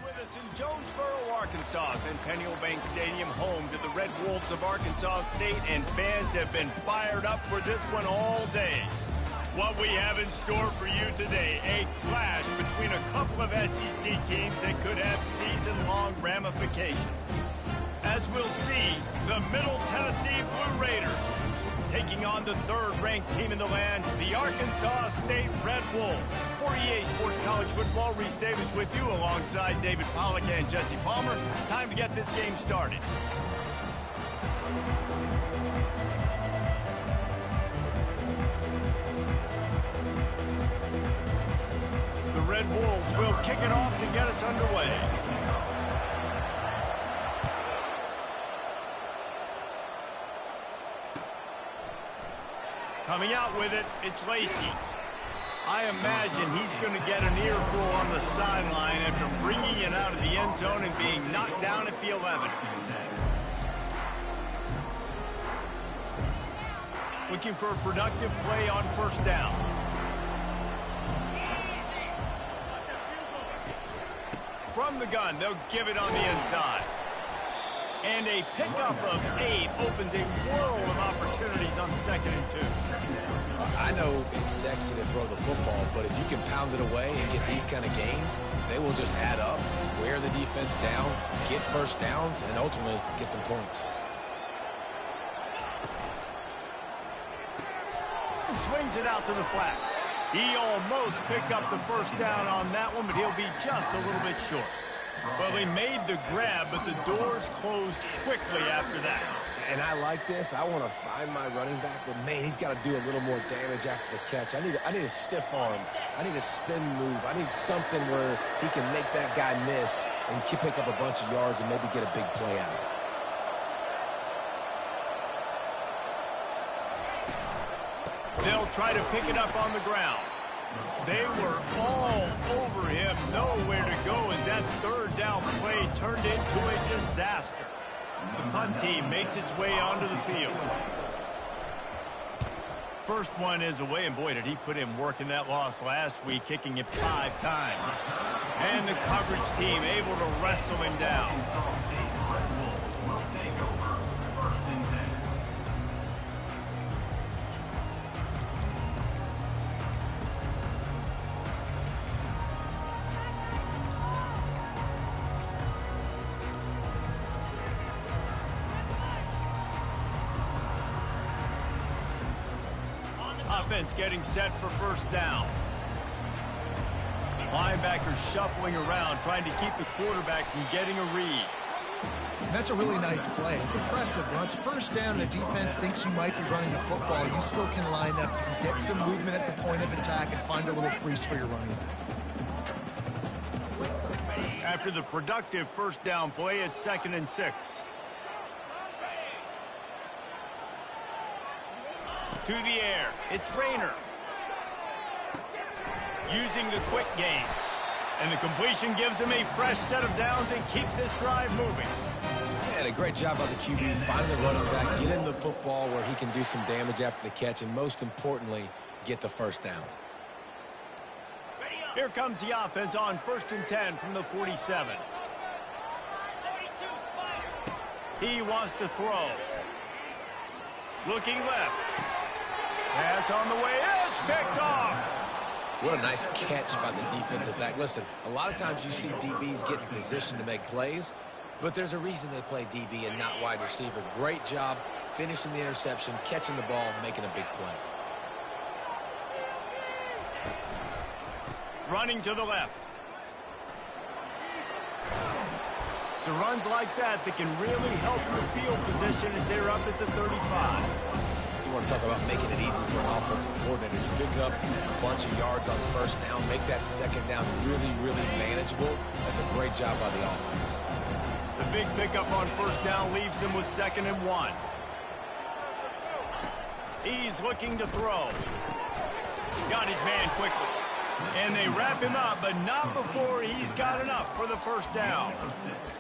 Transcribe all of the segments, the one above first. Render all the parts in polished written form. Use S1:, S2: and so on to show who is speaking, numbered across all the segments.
S1: With us in Jonesboro, Arkansas, Centennial Bank Stadium, home to the Red Wolves of Arkansas State, and fans have been fired up for this one all day. What we have in store for you today, a clash between a couple of SEC teams that could have season-long ramifications. As we'll see, the Middle Tennessee Blue Raiders taking on the third-ranked team in the land, the Arkansas State Red Wolves. For EA Sports College Football, Reese Davis with you alongside David Pollack and Jesse Palmer. Time to get this game started. The Red Wolves will kick it off to get us underway. Coming out with it, it's Lacey. I imagine he's going to get an earful on the sideline after bringing it out of the end zone and being knocked down at the 11. Looking for a productive play on first down. From the gun, they'll give it on the inside. And a pickup of 8 opens a world of opportunities on 2nd and 2.
S2: I know it's sexy to throw the football, but if you can pound it away and get these kind of gains, they will just add up, wear the defense down, get first downs, and ultimately get some points.
S1: Swings it out to the flat. He almost picked up the first down on that one, but he'll be just a little bit short. Well, he made the grab, but the doors closed quickly after that.
S2: And I like this. I want to find my running back, but, man, he's got to do a little more damage after the catch. I need a stiff arm. I need a spin move. I need something where he can make that guy miss and pick up a bunch of yards and maybe get a big play out of it.
S1: They'll try to pick it up on the ground. They were all over him, nowhere to go as that third down play turned into a disaster. The punt team makes its way onto the field. First one is away, and boy, did he put in work in that loss last week, kicking it 5 times. And the coverage team able to wrestle him down. Offense getting set for first down. Linebackers shuffling around, trying to keep the quarterback from getting a read.
S3: That's a really nice play. It's impressive. When it's first down and the defense thinks you might be running the football, you still can line up, you can get some movement at the point of attack and find a little crease for your running.
S1: After the productive first down play, it's 2nd and 6. To the air, it's Rayner. Using the quick game. And the completion gives him a fresh set of downs and keeps this drive moving.
S2: And a great job by the QB, find the running back, get him the football where he can do some damage after the catch, and most importantly, get the first down.
S1: Here comes the offense on 1st and 10 from the 47. He wants to throw. Looking left. Pass on the way, it's picked off.
S2: What a nice catch by the defensive back. Listen, a lot of times you see DBs get in position to make plays, but there's a reason they play DB and not wide receiver. Great job finishing the interception, catching the ball, making a big play.
S1: Running to the left. It's runs like that can really help your field position as they're up at the 35.
S2: You want to talk about making it easy for an offensive coordinator. You pick up a bunch of yards on first down, make that second down really, really manageable. That's a great job by the offense.
S1: The big pickup on first down leaves them with 2nd and 1. He's looking to throw. Got his man quickly. And they wrap him up, but not before he's got enough for the first down.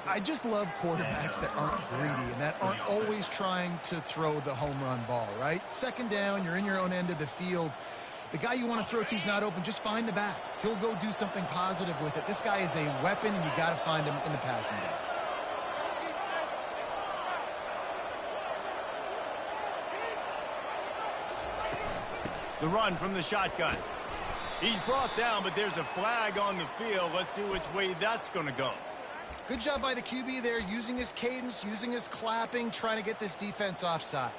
S3: I just love quarterbacks that aren't greedy and that aren't always trying to throw the home run ball, right? 2nd down, you're in your own end of the field. The guy you want to throw to is not open. Just find the back. He'll go do something positive with it. This guy is a weapon, and you got to find him in the passing game.
S1: The run from the shotgun. He's brought down, but there's a flag on the field. Let's see which way that's going to go.
S3: Good job by the QB there, using his cadence, using his clapping, trying to get this defense offside.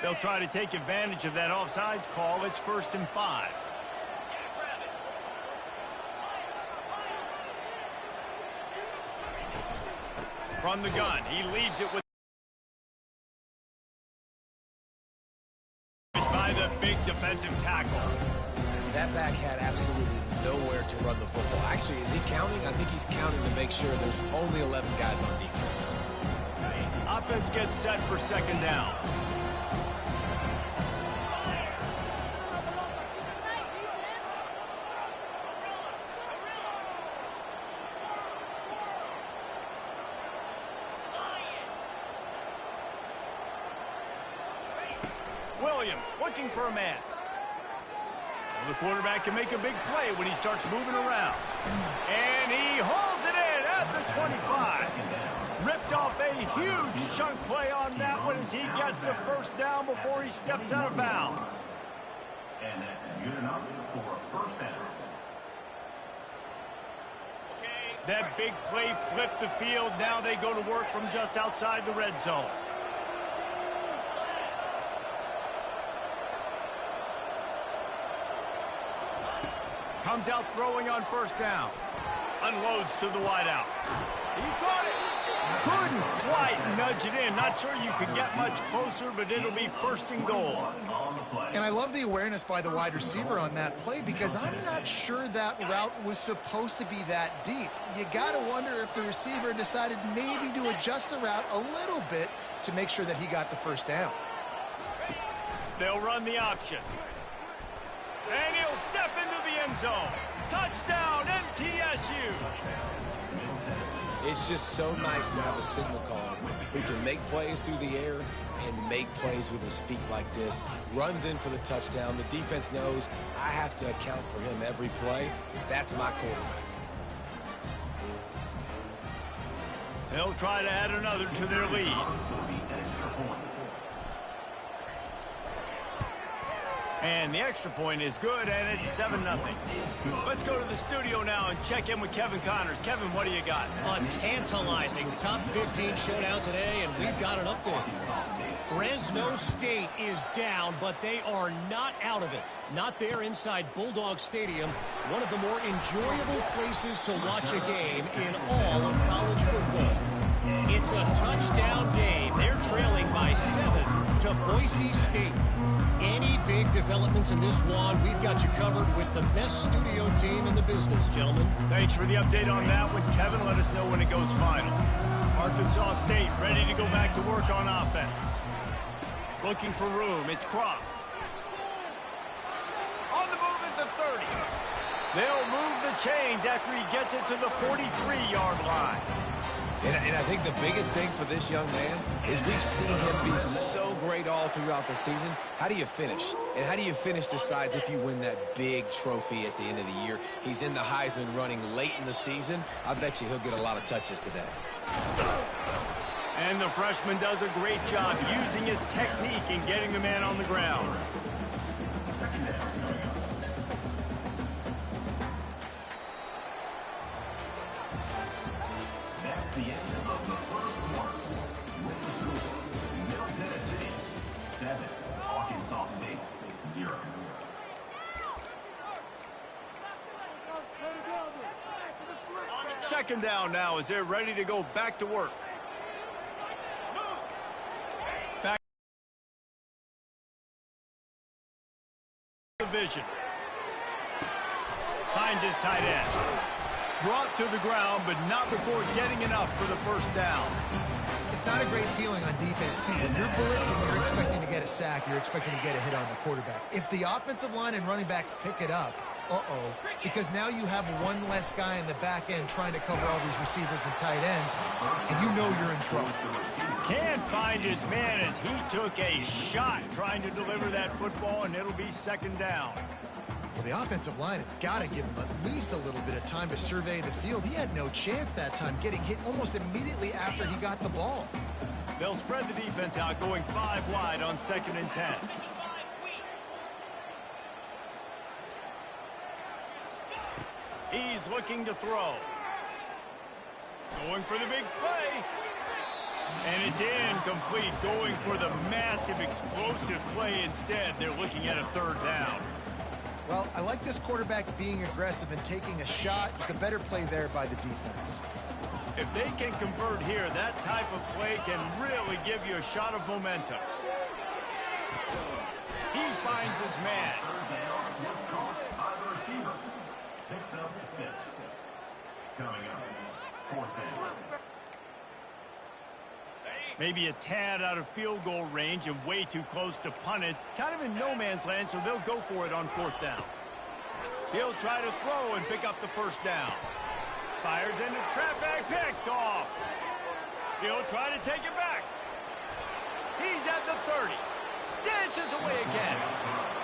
S1: They'll try to take advantage of that offsides call. It's 1st and 5. From the gun, he leaves it with by the big defensive tackle.
S2: That back had absolutely nowhere to run the football. Actually, is he counting? I think he's counting to make sure there's only 11 guys on defense.
S1: Offense gets set for 2nd down. Williams looking for a man. Well, the quarterback can make a big play when he starts moving around. And he hauls it in at the 25. Ripped off a huge chunk play on that one as he gets the 1st down before he steps out of bounds.
S4: And that's good enough for 1st down.
S1: That big play flipped the field. Now they go to work from just outside the red zone. Comes out throwing on 1st down. Unloads to the wideout. He caught it. Couldn't quite nudge it in. Not sure you could get much closer, but it'll be 1st and goal.
S3: And I love the awareness by the wide receiver on that play because I'm not sure that route was supposed to be that deep. You got to wonder if the receiver decided maybe to adjust the route a little bit to make sure that he got the 1st down.
S1: They'll run the option. And he'll step into the end zone. Touchdown, MTSU.
S2: It's just so nice to have a signal caller who can make plays through the air and make plays with his feet like this. Runs in for the touchdown. The defense knows I have to account for him every play. That's my quarterback.
S1: They'll try to add another to their lead. And the extra point is good, and it's 7-0. Let's go to the studio now and check in with Kevin Connors. Kevin, what do you got?
S5: A tantalizing top 15 showdown today, and we've got an update. Fresno State is down, but they are not out of it. Not there inside Bulldog Stadium, one of the more enjoyable places to watch a game in all of college football. It's a touchdown game. They're trailing by 7 to Boise State. Any big developments in this one, we've got you covered with the best studio team in the business, gentlemen.
S1: Thanks for the update on that one, Kevin. Let us know when it goes final. Arkansas State ready to go back to work on offense. Looking for room. It's Cross. On the move at the 30. They'll move the chains after he gets it to the 43-yard line.
S2: And I think the biggest thing for this young man is we've seen him be so great all throughout the season. How do you finish? And how do you finish decides if you win that big trophy at the end of the year. He's in the Heisman running late in the season. I bet you he'll get a lot of touches today.
S1: And the freshman does a great job using his technique and getting the man on the ground.
S4: That's the end of the 1st quarter. With the score, Middle Tennessee 7, Arkansas State 0.
S1: Second down now as they're ready to go back to work. Back division. Finds his tight end. Brought to the ground, but not before getting enough for the 1st down.
S3: It's it's not a great feeling on defense, too. When you're blitzing, you're expecting to get a sack. You're expecting to get a hit on the quarterback. If the offensive line and running backs pick it up, because now you have one less guy in the back end trying to cover all these receivers and tight ends, and you know you're in trouble.
S1: Can't find his man as he took a shot trying to deliver that football, and it'll be second down.
S3: Well, the offensive line has got to give him at least a little bit of time to survey the field. He had no chance that time, getting hit almost immediately after he got the ball.
S1: They'll spread the defense out, going 5 wide on 2nd and 10. He's looking to throw. Going for the big play. And it's incomplete. Going for the massive explosive play instead. They're looking at a 3rd down.
S3: Well, I like this quarterback being aggressive and taking a shot. Just a better play there by the defense.
S1: If they can convert here, that type of play can really give you a shot of momentum. He finds his man.
S4: 3rd down was caught by the receiver. 6 of 6. Coming up, 4th down.
S1: Maybe a tad out of field goal range and way too close to punt it. Kind of in no man's land, so they'll go for it on 4th down. He'll try to throw and pick up the 1st down. Fires into traffic, picked off. He'll try to take it back. He's at the 30. Dances away again.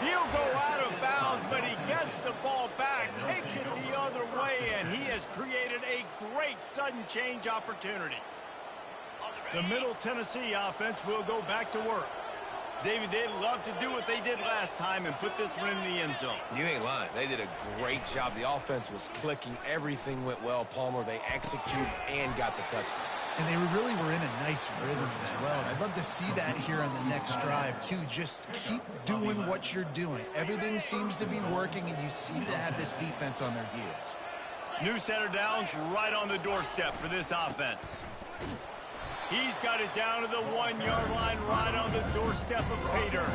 S1: He'll go out of bounds, but he gets the ball back, takes it the other way, and he has created a great sudden change opportunity. The Middle Tennessee offense will go back to work. David, they'd love to do what they did last time and put this one in the end zone.
S2: You ain't lying. They did a great job. The offense was clicking. Everything went well, Palmer. They executed and got the touchdown.
S3: And they really were in a nice rhythm as well. I'd love to see that here on the next drive, too. Just keep doing what you're doing. Everything seems to be working, and you seem to have this defense on their heels.
S1: New set of downs right on the doorstep for this offense. He's got it down to the 1-yard line right on the doorstep of Pater.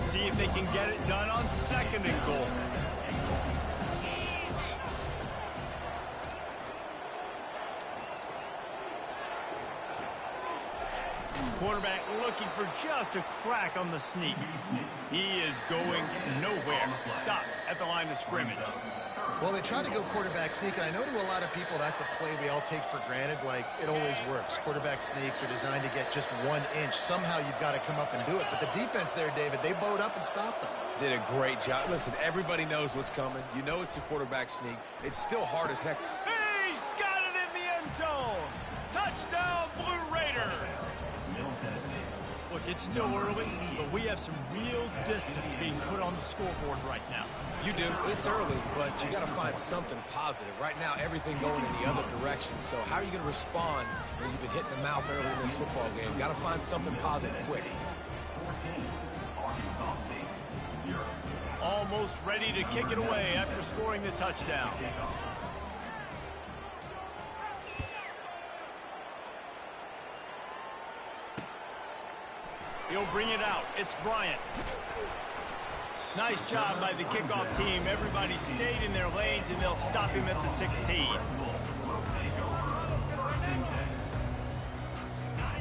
S1: See if they can get it done on 2nd and goal. Quarterback looking for just a crack on the sneak. He is going nowhere. Stop at the line of scrimmage.
S3: Well, they try to go quarterback sneak, and I know to a lot of people that's a play we all take for granted, like it always works. Quarterback sneaks are designed to get just 1 inch. Somehow you've got to come up and do it. But the defense there, David, they bowed up and stopped them.
S2: Did a great job. Listen, everybody knows what's coming. You know it's a quarterback sneak. It's still hard as heck.
S1: He's got it in the end zone. Touchdown, Blue Raiders. Look, it's still early, but we have some real distance being put on the scoreboard right now.
S2: You do. It's early, but you got to find something positive. Right now, everything going in the other direction. So how are you going to respond when you've been hit in the mouth early in this football game? Got to find something positive quick.
S4: 14, Arkansas State, 0.
S1: Almost ready to kick it away after scoring the touchdown. He'll bring it out. It's Bryant. Nice job by the kickoff team. Everybody stayed in their lanes, and they'll stop him at the 16.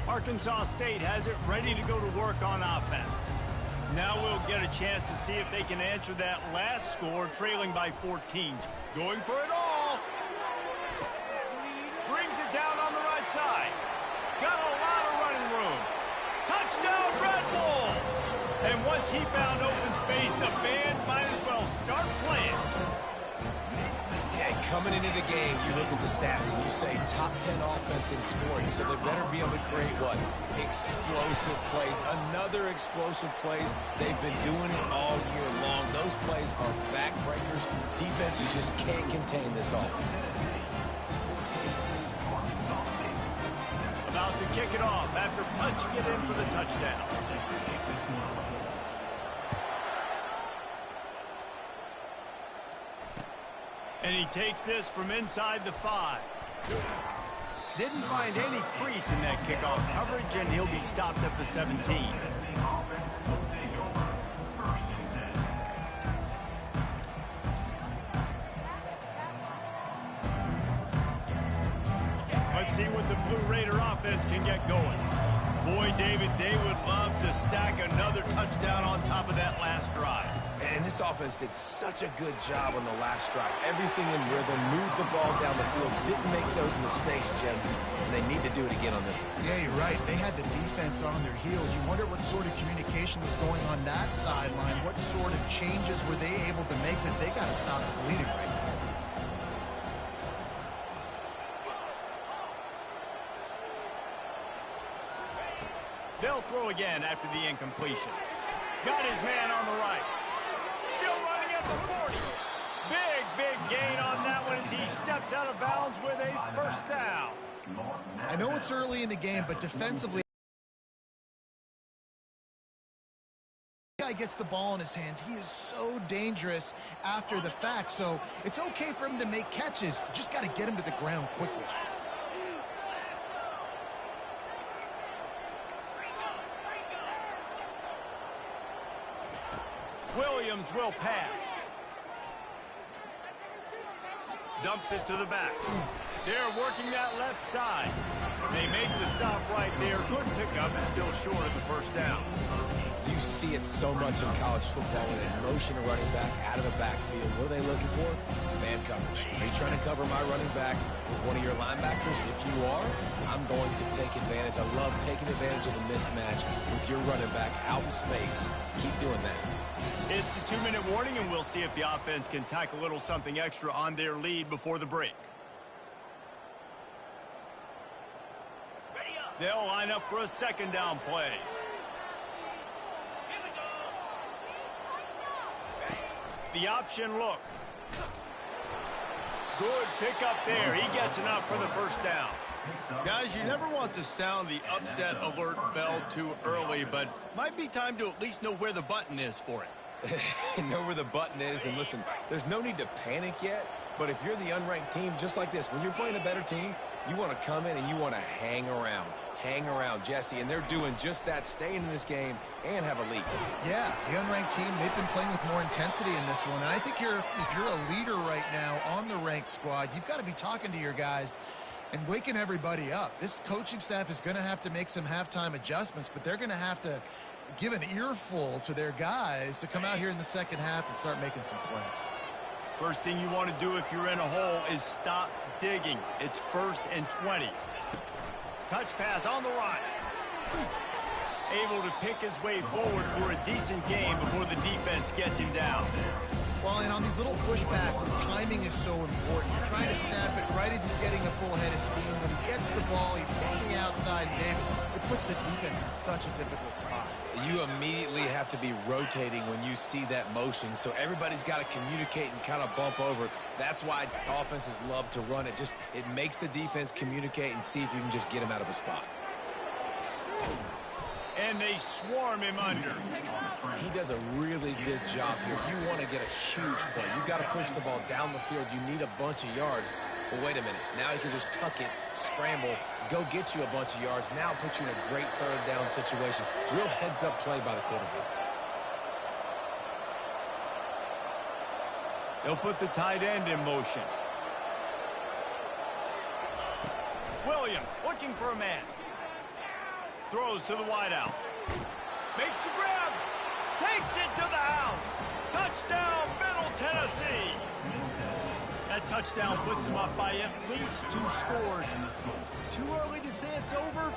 S1: Arkansas State has it ready to go to work on offense. Now we'll get a chance to see if they can answer that last score, trailing by 14. Going for it all. Brings it down on the right side. Got a lot of running room. Touchdown, Red Wolves! And once he found open space, the band might as well start playing.
S2: Yeah, coming into the game, you look at the stats and you say top 10 offense in scoring, so they better be able to create what? Explosive plays. Another explosive plays. They've been doing it all year long. Those plays are backbreakers. Defenses just can't contain this offense.
S1: About to kick it off after punching it in for the touchdown. And he takes this from inside the 5. Didn't find any crease in that kickoff coverage, and he'll be stopped at the 17. Let's see what the Blue Raider their offense can get going. Boy, David, they would love to stack another touchdown on top of that last drive.
S2: And this offense did such a good job on the last drive. Everything in rhythm, moved the ball down the field, didn't make those mistakes, Jesse, and they need to do it again on this one.
S3: Yeah, you're right. They had the defense on their heels. You wonder what sort of communication was going on that sideline. What sort of changes were they able to make, because they got to stop the bleeding right now.
S1: They'll throw again after the incompletion. Got his man on the right. Still running at the 40. Big gain on that one as he steps out of bounds with a first down.
S3: I know it's early in the game, but defensively, the guy gets the ball in his hands. He is so dangerous after the fact, so it's okay for him to make catches. You just got to get him to the ground quickly.
S1: Williams will pass. Dumps it to the back. They're working that left side. They make the stop right there. Good pickup, and still short of the first down.
S2: You see it so much in college football when they motion a running back out of the backfield. What are they looking for? Man coverage. Are you trying to cover my running back with one of your linebackers? If you are, I'm going to take advantage. I love taking advantage of the mismatch with your running back out in space. Keep doing that.
S1: It's a 2-minute warning, and we'll see if the offense can tack a little something extra on their lead before the break. They'll line up for a second down play. The option look. Good pickup there. He gets enough for the first down. Guys, you never want to sound the upset alert bell too early, but might be time to at least know where the button is for it.
S2: Know where the button is, and listen, there's no need to panic yet, but if you're the unranked team, just like this, when you're playing a better team, you want to come in and you want to hang around, Jesse, and they're doing just that, staying in this game and have a lead.
S3: Yeah, the unranked team, they've been playing with more intensity in this one, and I think if you're a leader right now on the ranked squad, you've got to be talking to your guys and waking everybody up. This coaching staff is going to have to make some halftime adjustments, but they're going to have to give an earful to their guys to come out here in the second half and start making some plays.
S1: First thing you want to do if you're in a hole is stop digging. It's 1st and 20. Touch pass on the right. Able to pick his way forward for a decent game before the defense gets him down.
S3: Well, and on these little push passes, timing is so important. You're trying to snap it right as he's getting a full head of steam. When he gets the ball, he's hitting the outside, and it puts the defense in such a difficult spot.
S2: You immediately have to be rotating when you see that motion, so everybody's got to communicate and kind of bump over. That's why offenses love to run it. It makes the defense communicate and see if you can just get him out of a spot.
S1: And they swarm him under.
S2: He does a really good job here. If you want to get a huge play, you've got to push the ball down the field. You need a bunch of yards. Well, wait a minute. Now he can just tuck it, scramble, go get you a bunch of yards. Now put you in a great third down situation. Real heads-up play by the quarterback.
S1: They'll put the tight end in motion. Williams looking for a man. Throws to the wideout. Makes the grab. Takes it to the house. Touchdown, Middle Tennessee. That touchdown puts them up by at least 2 scores. Too early to say it's over?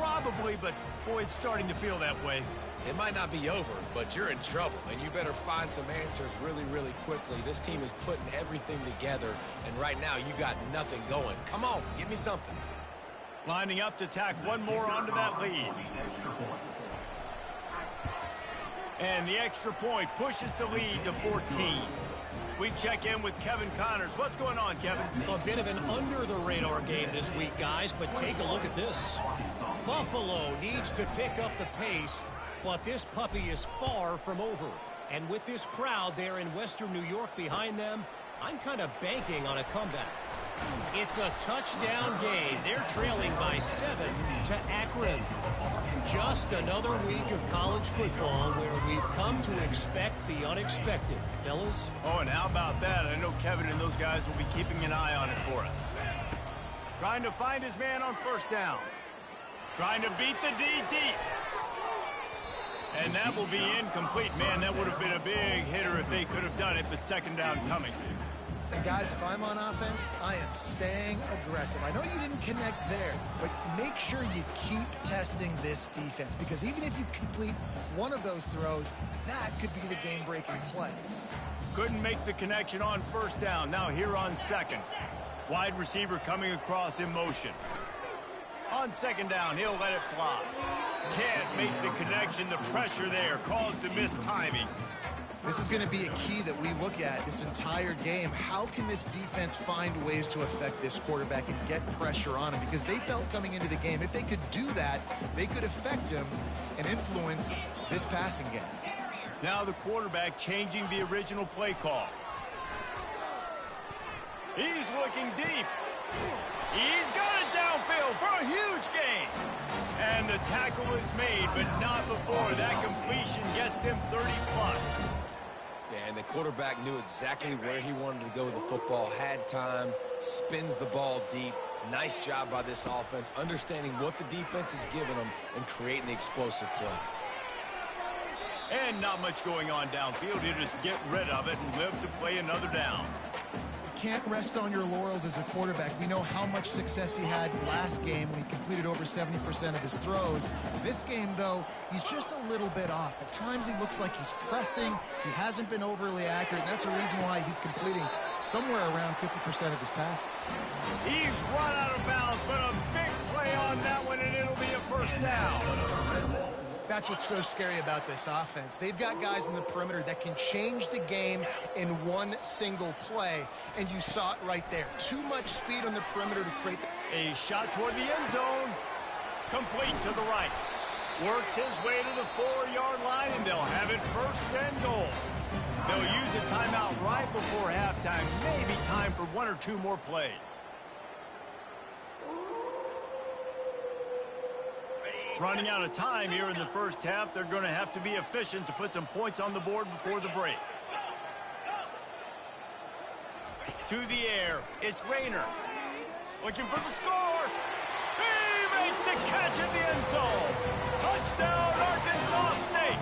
S1: Probably, but boy, it's starting to feel that way.
S2: It might not be over, but you're in trouble, and you better find some answers really, really quickly. This team is putting everything together, and right now you got nothing going. Come on, give me something.
S1: Lining up to tack one more onto that lead. And the extra point pushes the lead to 14. We check in with Kevin Connors. What's going on, Kevin?
S5: A bit of an under-the-radar game this week, guys, but take a look at this. Buffalo needs to pick up the pace, but this puppy is far from over. And with this crowd there in Western New York behind them, I'm kind of banking on a comeback. It's a touchdown game. They're trailing by 7 to Akron. Just another week of college football where we've come to expect the unexpected. Fellas?
S1: Oh, and how about that? I know Kevin and those guys will be keeping an eye on it for us. Trying to find his man on first down. Trying to beat the D deep. And that will be incomplete. Man, that would have been a big hitter if they could have done it, but second down coming.
S3: And guys, if I'm on offense, I am staying aggressive. I know you didn't connect there, but make sure you keep testing this defense, because even if you complete one of those throws, that could be the game-breaking play.
S1: Couldn't make the connection on first down. Now here on second. Wide receiver coming across in motion. On second down, he'll let it fly. Can't make the connection. The pressure there caused the missed timing.
S3: This is going to be a key that we look at this entire game. How can this defense find ways to affect this quarterback and get pressure on him? Because they felt coming into the game, if they could do that, they could affect him and influence this passing game.
S1: Now the quarterback changing the original play call. He's looking deep. He's got it downfield for a huge gain. And the tackle is made, but not before that completion gets them 30-plus.
S2: Yeah, and the quarterback knew exactly where he wanted to go with the football, had time, spins the ball deep. Nice job by this offense, understanding what the defense is giving them and creating the explosive play.
S1: And not much going on downfield. You just get rid of it and live to play another down.
S3: Can't rest on your laurels as a quarterback. We know how much success he had last game when he completed over 70% of his throws. This game, though, he's just a little bit off. At times he looks like he's pressing. He hasn't been overly accurate, and that's a reason why he's completing somewhere around 50% of his passes.
S1: He's run out of bounds, but a big play on that one, and it'll be a first down.
S3: That's what's so scary about this offense. They've got guys in the perimeter that can change the game in one single play, and you saw it right there. Too much speed on the perimeter to create
S1: a shot toward the end zone. Complete to the right. Works his way to the 4-yard line, and they'll have it first and goal. They'll use a timeout right before halftime. Maybe time for one or two more plays. Running out of time here in the first half. They're going to have to be efficient to put some points on the board before the break. To the air, it's Rayner. Looking for the score. He makes the catch in the end zone. Touchdown, Arkansas State.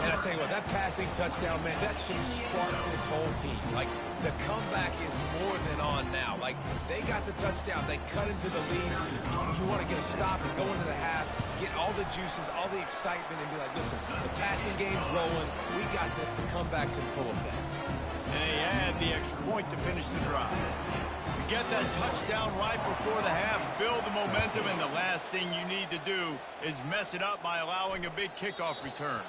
S2: And I tell you what, that passing touchdown, man, that should spark this whole team. Like, the comeback is more than on now. Like, they got the touchdown. They cut into the lead. You want to get a stop and go into the half, get all the juices, all the excitement, and be like, listen, the passing game's rolling. We got this. The comeback's in full effect.
S1: And they add the extra point to finish the drive. You get that touchdown right before the half, build the momentum, and the last thing you need to do is mess it up by allowing a big kickoff return.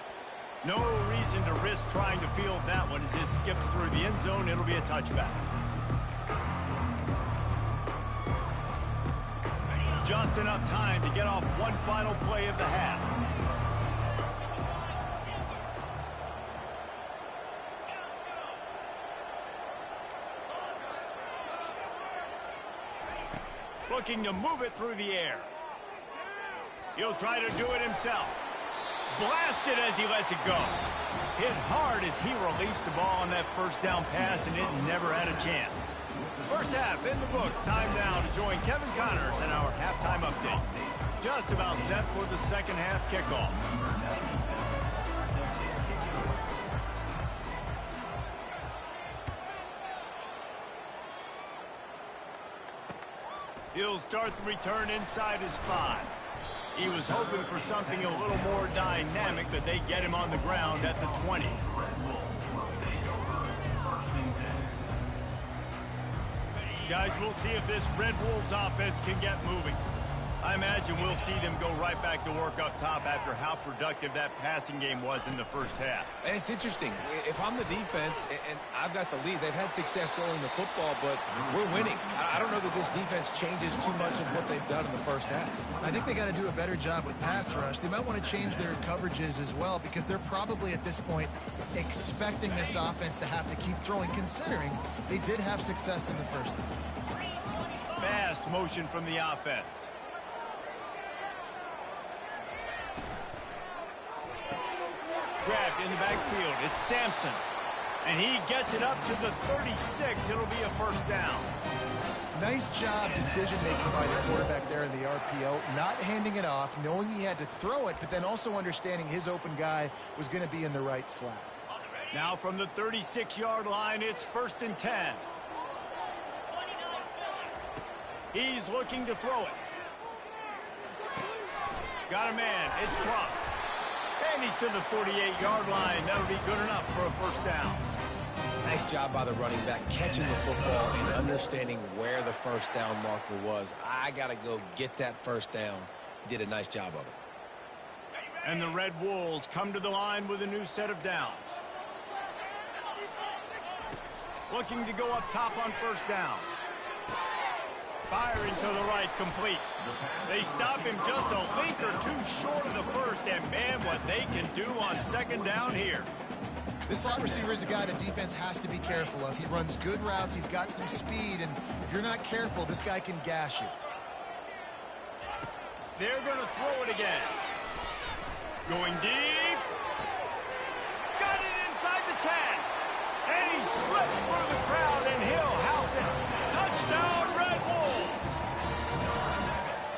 S1: No reason to risk trying to field that one as it skips through the end zone. It'll be a touchback. Just enough time to get off one final play of the half. Looking to move it through the air. He'll try to do it himself. Blasted as he lets it go. Hit hard as he released the ball on that first down pass, and it never had a chance. First half in the books. Time now to join Kevin Connors in our halftime update. Just about set for the second half kickoff. He'll start the return inside his 5. He was hoping for something a little more dynamic, but they get him on the ground at the 20. Guys, we'll see if this Red Wolves offense can get moving. I imagine we'll see them go right back to work up top after how productive that passing game was in the first half.
S2: And it's interesting. If I'm the defense and I've got the lead, they've had success throwing the football, but we're winning. I don't know that this defense changes too much of what they've done in the first half.
S3: I think they got to do a better job with pass rush. They might want to change their coverages as well, because they're probably at this point expecting this offense to have to keep throwing, considering they did have success in the first half.
S1: Fast motion from the offense. Grabbed in the backfield. It's Sampson. And he gets it up to the 36. It'll be a first down.
S3: Nice job decision-making by the quarterback there in the RPO, not handing it off, knowing he had to throw it, but then also understanding his open guy was going to be in the right flat.
S1: Now from the 36-yard line, it's 1st and 10. He's looking to throw it. Got a man. It's Crump. And he's to the 48-yard line. That'll be good enough for a first down.
S2: Nice job by the running back, catching the football and understanding where the first down marker was. I got to go get that first down. He did a nice job of it.
S1: And the Red Wolves come to the line with a new set of downs. Looking to go up top on first down. Firing to the right, complete. They stop him just a length or two short of the first, and man, what they can do on second down here.
S3: This slot receiver is a guy the defense has to be careful of. He runs good routes, he's got some speed, and if you're not careful, this guy can gash you.
S1: They're going to throw it again. Going deep. Got it inside the 10. And he slipped through the crowd, and he'll house it. Touchdown, Red Wolves.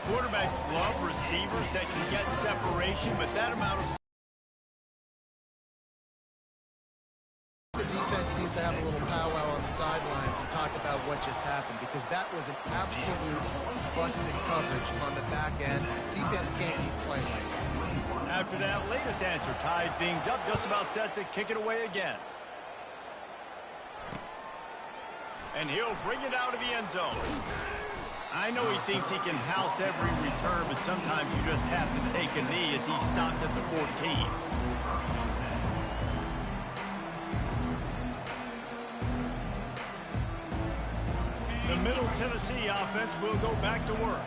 S1: Quarterbacks love receivers that can get separation, but that amount of...
S3: The defense needs to have a little powwow on the sidelines and talk about what just happened, because that was an absolute busted coverage on the back end. Defense can't keep playing like that.
S1: After that latest answer tied things up, just about set to kick it away again. And he'll bring it out of the end zone. I know he thinks he can house every return, but sometimes you just have to take a knee as he stopped at the 14. The Middle Tennessee offense will go back to work.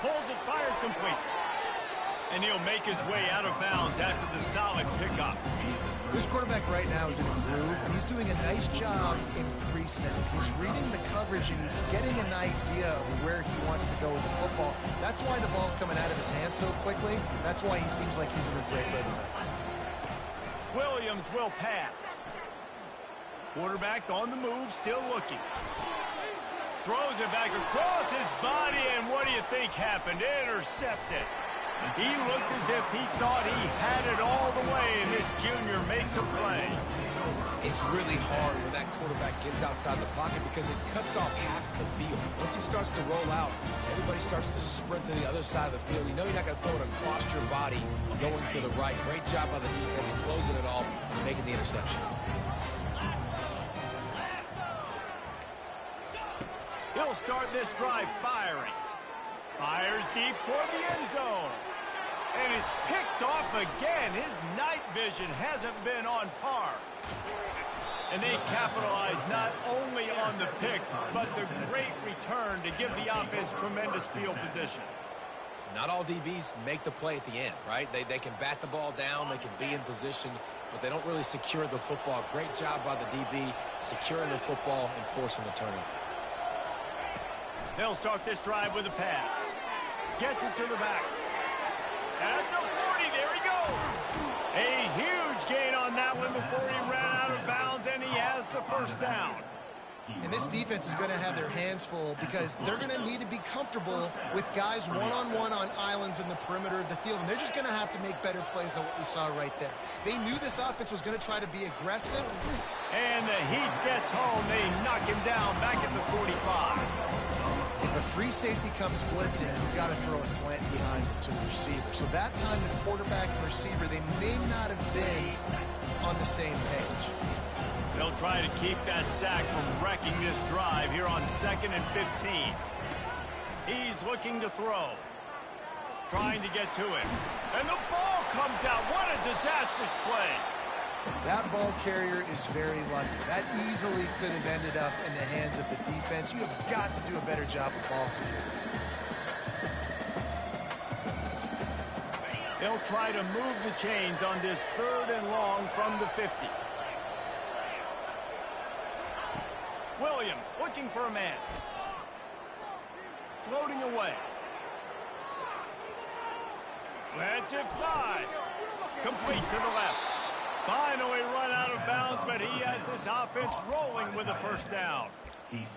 S1: Pulls it, fired, complete. And he'll make his way out of bounds after the solid pickup.
S3: This quarterback right now is in a groove, and he's doing a nice job in pre-snap. He's reading the coverage, and he's getting an idea of where he wants to go with the football. That's why the ball's coming out of his hands so quickly. That's why he seems like he's in a great rhythm.
S1: Williams will pass. Quarterback on the move, still looking. Throws it back across his body, and what do you think happened? Intercepted. He looked as if he thought he had it all the way, and this junior makes a play.
S2: It's really hard when that quarterback gets outside the pocket because it cuts off half the field. Once he starts to roll out, everybody starts to sprint to the other side of the field. You know you're not going to throw it across your body going to the right. Great job by the defense closing it off and making the interception.
S1: He'll start this drive firing. Fires deep toward the end zone. And it's picked off again. His night vision hasn't been on par. And they capitalize not only on the pick, but the great return to give the offense tremendous field position.
S2: Not all DBs make the play at the end, right? They can bat the ball down, they can be in position, but they don't really secure the football. Great job by the DB securing the football and forcing the turnover.
S1: They'll start this drive with a pass. Gets it to the back. At the 40, there he goes. A huge gain on that one before he ran out of bounds, and he has the first down.
S3: And this defense is going to have their hands full because they're going to need to be comfortable with guys one-on-one on islands in the perimeter of the field, and they're just going to have to make better plays than what we saw right there. They knew this offense was going to try to be aggressive.
S1: And the heat gets home. They knock him down back at the 45.
S3: If a free safety comes blitzing, you've got to throw a slant behind it to the receiver. So that time, the quarterback and receiver, they may not have been on the same page.
S1: They'll try to keep that sack from wrecking this drive here on 2nd and 15. He's looking to throw. Trying to get to it. And the ball comes out. What a disastrous play.
S3: That ball carrier is very lucky. That easily could have ended up in the hands of the defense. You have got to do a better job of ball security.
S1: They'll try to move the chains on this 3rd and long from the 50. Williams looking for a man. Floating away. Lets it fly. Complete to the left. Finally run out of bounds, but he has this offense rolling with a first down.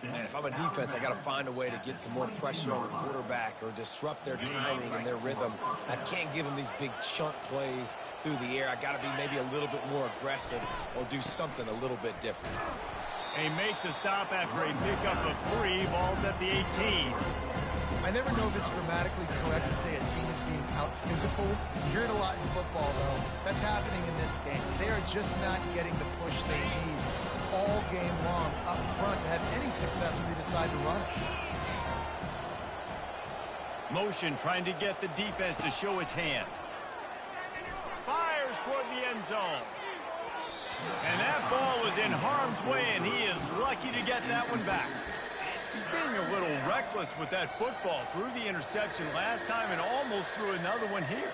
S2: Man, if I'm a defense, I got to find a way to get some more pressure on the quarterback or disrupt their timing and their rhythm. I can't give them these big chunk plays through the air. I got to be maybe a little bit more aggressive or do something a little bit different.
S1: They make the stop after a pickup of 3. Ball's at the 18.
S3: I never know if it's grammatically correct to say a team is being out-physicaled. You hear it a lot in football, though. That's happening in this game. They are just not getting the push they need all game long up front to have any success when they decide to run it.
S1: Motion trying to get the defense to show his hand. Fires toward the end zone. And that ball was in harm's way, and he is lucky to get that one back. He's being a little reckless with that football. Threw the interception last time and almost threw another one here.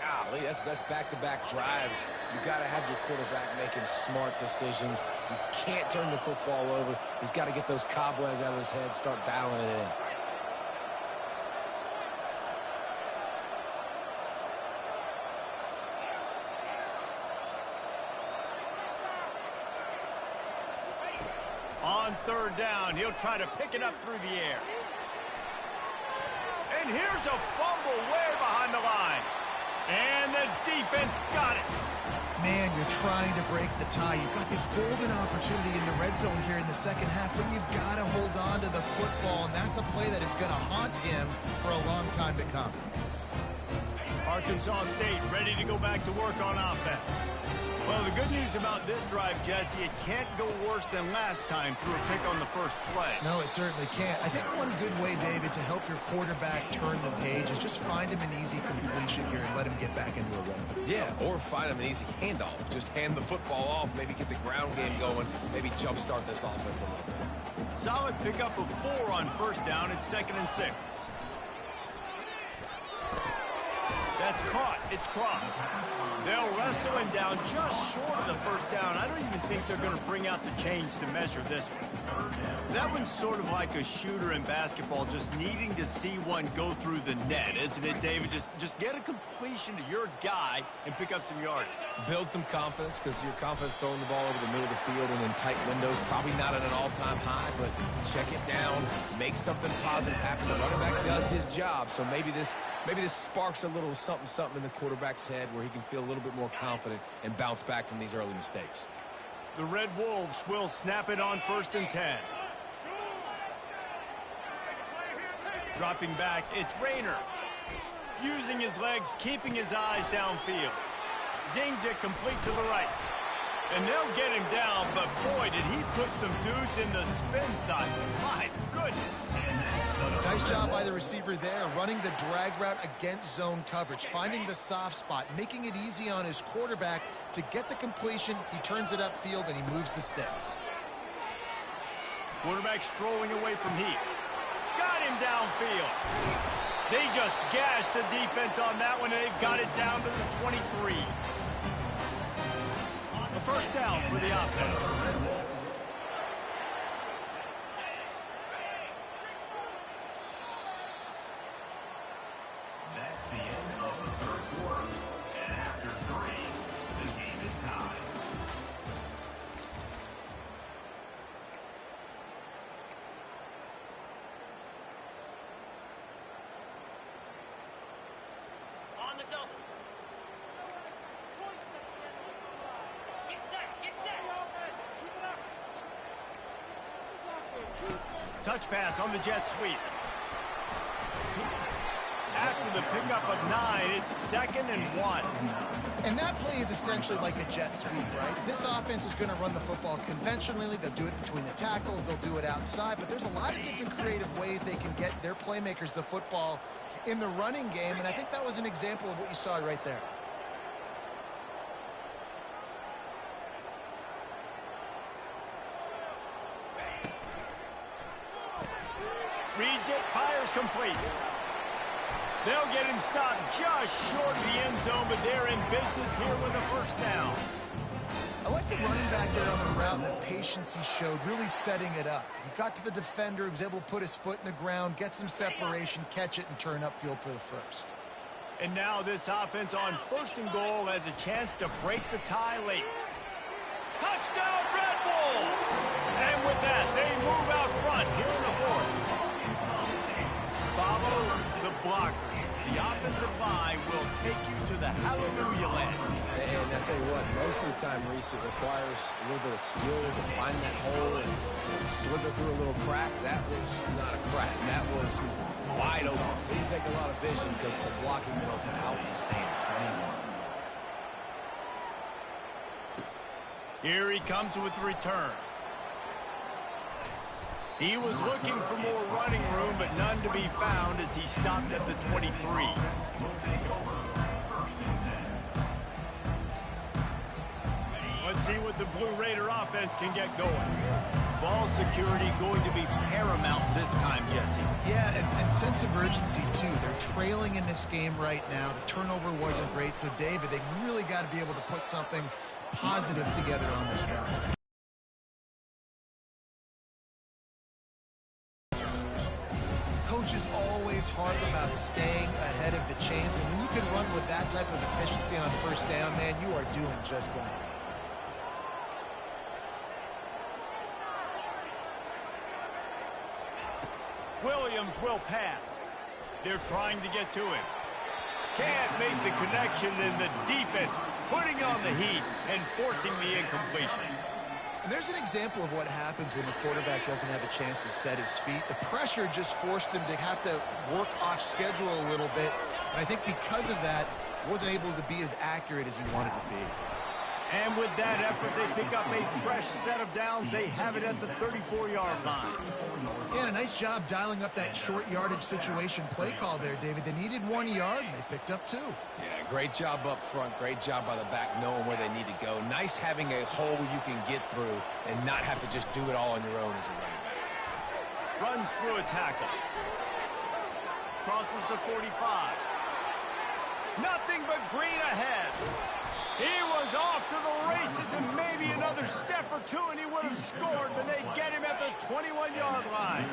S2: Golly, that's best back-to-back drives. You got to have your quarterback making smart decisions. You can't turn the football over. He's got to get those cobwebs out of his head, start dialing it in.
S1: On third down, he'll try to pick it up through the air. And here's a fumble way behind the line. And the defense got it.
S3: Man, you're trying to break the tie. You've got this golden opportunity in the red zone here in the second half, but you've got to hold on to the football, and that's a play that is going to haunt him for a long time to come.
S1: Arkansas State ready to go back to work on offense. Well, the good news about this drive, Jesse, it can't go worse than last time through a pick on the first play.
S3: No, it certainly can't. I think one good way, David, to help your quarterback turn the page is just find him an easy completion here and let him get back into a run.
S2: Yeah, or find him an easy handoff. Just hand the football off, maybe get the ground game going, maybe jumpstart this offense a little bit.
S1: Solid pickup of 4 on first down. It's 2nd and 6. That's caught. It's crossed. They'll wrestle him down just short of the first down. I don't even think they're going to bring out the chains to measure this one. That one's sort of like a shooter in basketball, just needing to see one go through the net, isn't it, David? Just get a completion to your guy and pick up some yardage.
S2: Build some confidence, because your confidence throwing the ball over the middle of the field and in tight windows, probably not at an all-time high, but check it down, make something positive happen. The running back does his job, so maybe this sparks a little something in the quarterback's head where he can feel a little bit more confident and bounce back from these early mistakes.
S1: The Red Wolves will snap it on 1st and 10. Dropping back, it's Rayner. Using his legs, keeping his eyes downfield. Zings it complete to the right. And they'll get him down, but boy, did he put some dudes in the spin side. My goodness.
S3: Nice job by the receiver there, running the drag route against zone coverage, finding the soft spot, making it easy on his quarterback to get the completion. He turns it upfield, and he moves the sticks.
S1: Quarterback strolling away from heat. Got him downfield. They just gashed the defense on that one, and they've got it down to the 23. A first down for the offense.
S4: That's the end of the third quarter. And after 3, the game is tied.
S5: On the double. Get set.
S1: Touch pass on the jet sweep. After the pickup of 9, it's 2nd and 1.
S3: And that play is essentially like a jet sweep, right? This offense is going to run the football conventionally. They'll do it between the tackles. They'll do it outside. But there's a lot of different creative ways they can get their playmakers the football in the running game. And I think that was an example of what you saw right there.
S1: Reads it, fires complete. They'll get him stopped just short of the end zone, but they're in business here with a first down.
S3: I like the running back there on the route and the patience he showed, really setting it up. He got to the defender, he was able to put his foot in the ground, get some separation, catch it, and turn upfield for the first.
S1: And now this offense on 1st and goal has a chance to break the tie late. Touchdown, Red Wolves! And with that, they move out front here in the 4th. Follow the blockers. The offensive line will take you to the hallelujah land.
S2: And I tell you what, most of the time, Reese, it requires a little bit of skill to find that hole and slither through a little crack. That was not a crack. That was wide open. It didn't take a lot of vision because the blocking was outstanding.
S1: Here he comes with the return. He was looking for more running room, but none to be found as he stopped at the 23. Let's see what the Blue Raider offense can get going. Ball security going to be paramount this time, Jesse.
S3: Yeah, and sense of urgency, too. They're trailing in this game right now. The turnover wasn't great, so, David, they really got to be able to put something positive together on this drive. Coach is always hard about staying ahead of the chains, and when you can run with that type of efficiency on 1st down, man, you are doing just that.
S1: Williams will pass. They're trying to get to him. Can't make the connection, and the defense putting on the heat and forcing the incompletion.
S3: And there's an example of what happens when the quarterback doesn't have a chance to set his feet. The pressure just forced him to have to work off schedule a little bit. And I think because of that, wasn't able to be as accurate as he wanted to be.
S1: And with that effort, they pick up a fresh set of downs. They have it at the 34-yard line.
S3: Yeah, a nice job dialing up that short yardage situation play call there, David. They needed 1 yard, and they picked up 2.
S2: Yeah, great job up front. Great job by the back knowing where they need to go. Nice having a hole you can get through and not have to just do it all on your own as a running back.
S1: Runs through a tackle. Crosses the 45. Nothing but green ahead. He was off to the races and maybe another step or two and he would have scored, but they get him at the 21-yard line.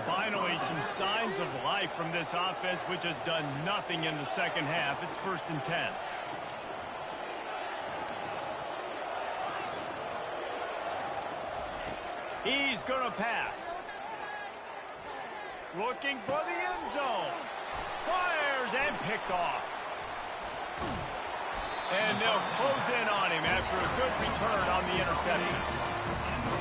S1: Finally, some signs of life from this offense, which has done nothing in the second half. It's 1st and 10. He's going to pass. Looking for the end zone. Fires and picked off. And they'll close in on him after a good return on the interception.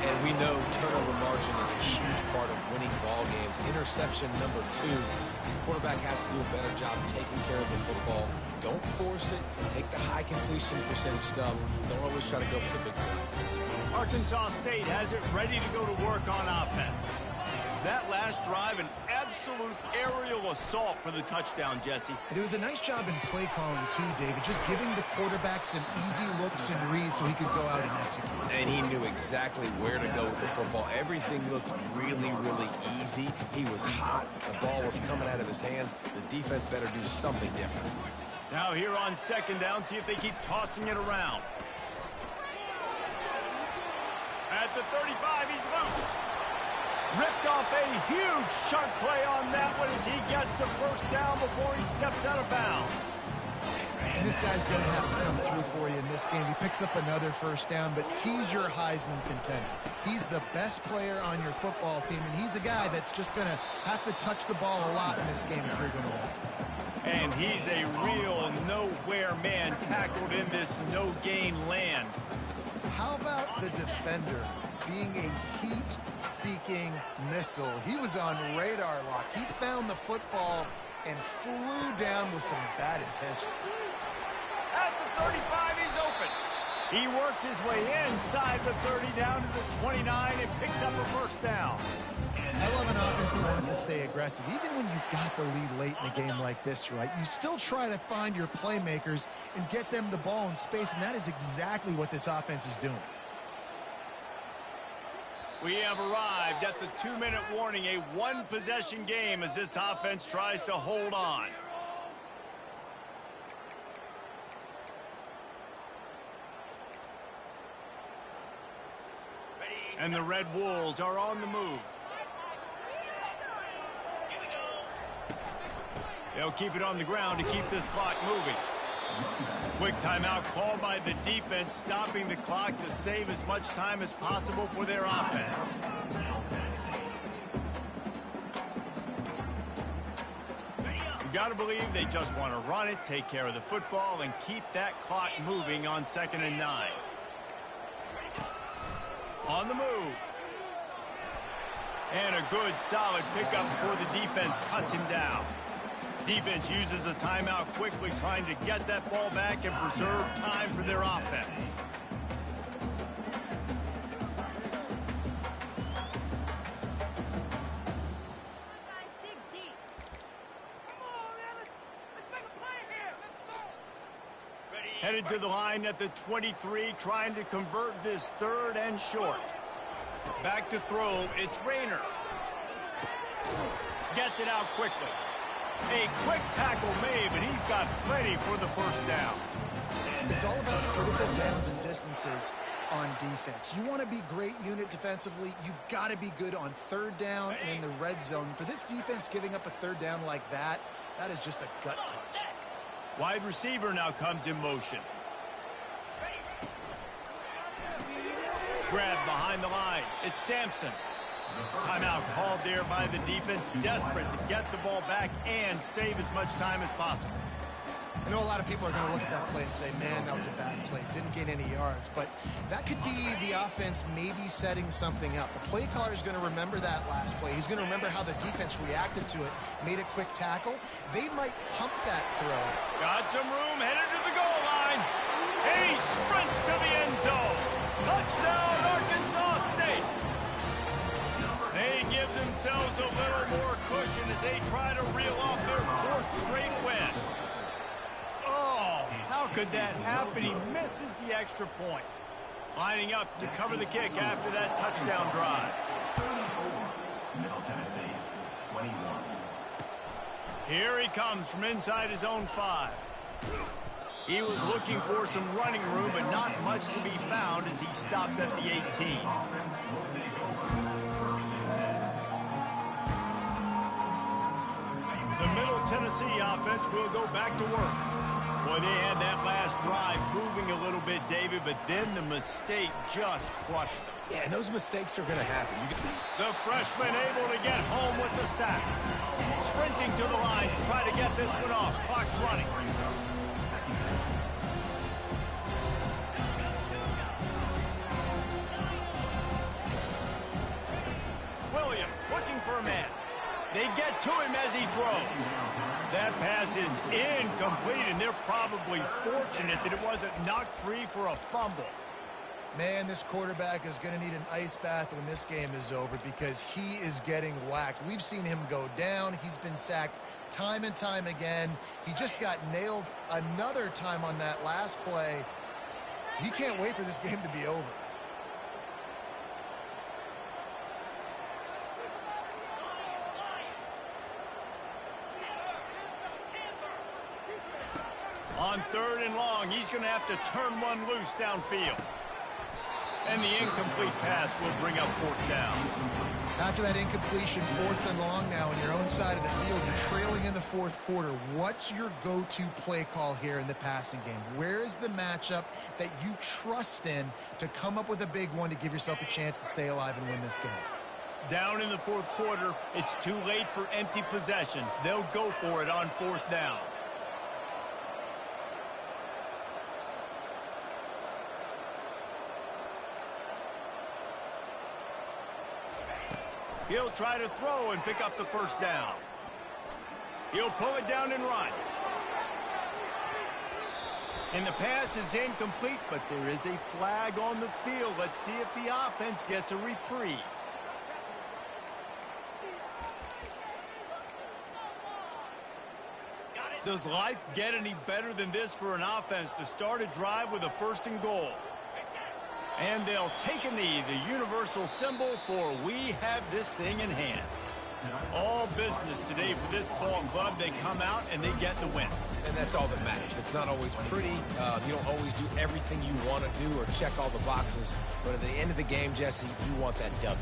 S2: And we know turnover margin is a huge part of winning ball games. Interception number 2. The quarterback has to do a better job taking care of the football. Don't force it. Take the high completion percentage stuff. Don't always try to go for the big play.
S1: Arkansas State has it ready to go to work on offense. That last drive, an absolute aerial assault for the touchdown, Jesse.
S3: And it was a nice job in play calling, too, David, just giving the quarterback some easy looks and reads so he could go out and execute.
S2: And he knew exactly where to go with the football. Everything looked really, really easy. He was hot. The ball was coming out of his hands. The defense better do something different.
S1: Now here on 2nd down, see if they keep tossing it around. At the 35, he's loose. Ripped off a huge sharp play on that one as he gets the 1st down before he steps out of bounds.
S3: And this guy's going to have to come through for you in this game. He picks up another 1st down, but he's your Heisman contender. He's the best player on your football team, and he's a guy that's just going to have to touch the ball a lot in this game if you're going to win.
S1: And he's a real nowhere man tackled in this no-gain land.
S3: How about the defender being a heat-seeking missile? He was on radar lock. He found the football and flew down with some bad intentions.
S1: At the 35, he's open. He works his way inside the 30 down to the 29 and picks up a 1st down.
S3: I love an offense that wants to stay aggressive. Even when you've got the lead late in a game like this, right, you still try to find your playmakers and get them the ball in space, and that is exactly what this offense is doing.
S1: We have arrived at the 2-minute warning, a 1-possession game as this offense tries to hold on. And the Red Wolves are on the move. They'll keep it on the ground to keep this clock moving. Quick timeout called by the defense, stopping the clock to save as much time as possible for their offense. You got to believe they just want to run it, take care of the football, and keep that clock moving on 2nd and 9. On the move. And a good, solid pickup before the defense cuts him down. Defense uses a timeout quickly, trying to get that ball back and preserve time for their offense. Headed to the line at the 23, trying to convert this 3rd and short. Back to throw, it's Rayner. Gets it out quickly. A quick tackle made, but he's got plenty for the first down.
S3: It's all about critical downs and distances on defense. You want to be great unit defensively, you've got to be good on 3rd down and in the red zone. For this defense giving up a 3rd down like that, that is just a gut punch.
S1: Wide receiver now comes in motion. Grab behind the line. It's Sampson. Timeout called there by the defense, desperate to get the ball back and save as much time as possible.
S3: I know a lot of people are going to look at that play and say, man, that was a bad play. Didn't gain any yards. But that could be the offense maybe setting something up. The play caller is going to remember that last play. He's going to remember how the defense reacted to it, made a quick tackle. They might pump that throw.
S1: Got some room, headed to the goal line. He sprints to the end zone. Touchdown, Arkansas State. They give themselves a little more cushion as they try to reel off their 4th straight win. Oh, how could that happen? He misses the extra point. Lining up to cover the kick after that touchdown drive.
S4: Middle Tennessee, 21.
S1: Here he comes from inside his own 5. He was looking for some running room, but not much to be found as he stopped at the 18. The Middle Tennessee offense will go back to work. Boy, they had that last drive moving a little bit, David, but then the mistake just crushed them.
S2: Yeah, and those mistakes are going to happen.
S1: The freshman able to get home with the sack. Sprinting to the line to try to get this one off. Clock's running. Williams looking for a man. They get to him as he throws. That pass is incomplete, and they're probably fortunate that it wasn't knocked free for a fumble.
S3: Man, this quarterback is going to need an ice bath when this game is over because he is getting whacked. We've seen him go down. He's been sacked time and time again. He just got nailed another time on that last play. He can't wait for this game to be over.
S1: On 3rd and long, he's going to have to turn one loose downfield. And the incomplete pass will bring up 4th down.
S3: After that incompletion, 4th and long now on your own side of the field, you're trailing in the 4th quarter. What's your go-to play call here in the passing game? Where is the matchup that you trust in to come up with a big one to give yourself a chance to stay alive and win this game?
S1: Down in the 4th quarter, it's too late for empty possessions. They'll go for it on 4th down. He'll try to throw and pick up the first down. He'll pull it down and run. And the pass is incomplete, but there is a flag on the field. Let's see if the offense gets a reprieve. Does life get any better than this for an offense to start a drive with a 1st and goal? And they'll take a knee, the universal symbol for we have this thing in hand. All business today for this ball club. They come out and they get the win.
S2: And that's all that matters. It's not always pretty. You don't always do everything you want to do or check all the boxes. But at the end of the game, Jesse, you want that W.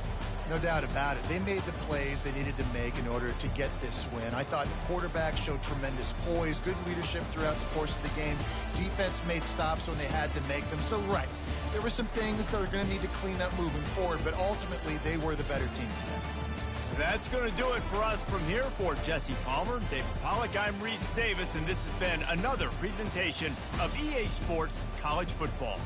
S3: No doubt about it. They made the plays they needed to make in order to get this win. I thought the quarterback showed tremendous poise, good leadership throughout the course of the game. Defense made stops when they had to make them. So, right, there were some things that are going to need to clean up moving forward, but ultimately they were the better team today.
S1: That's going to do it for us from here. For Jesse Palmer, David Pollack, I'm Reese Davis, and this has been another presentation of EA Sports College Football.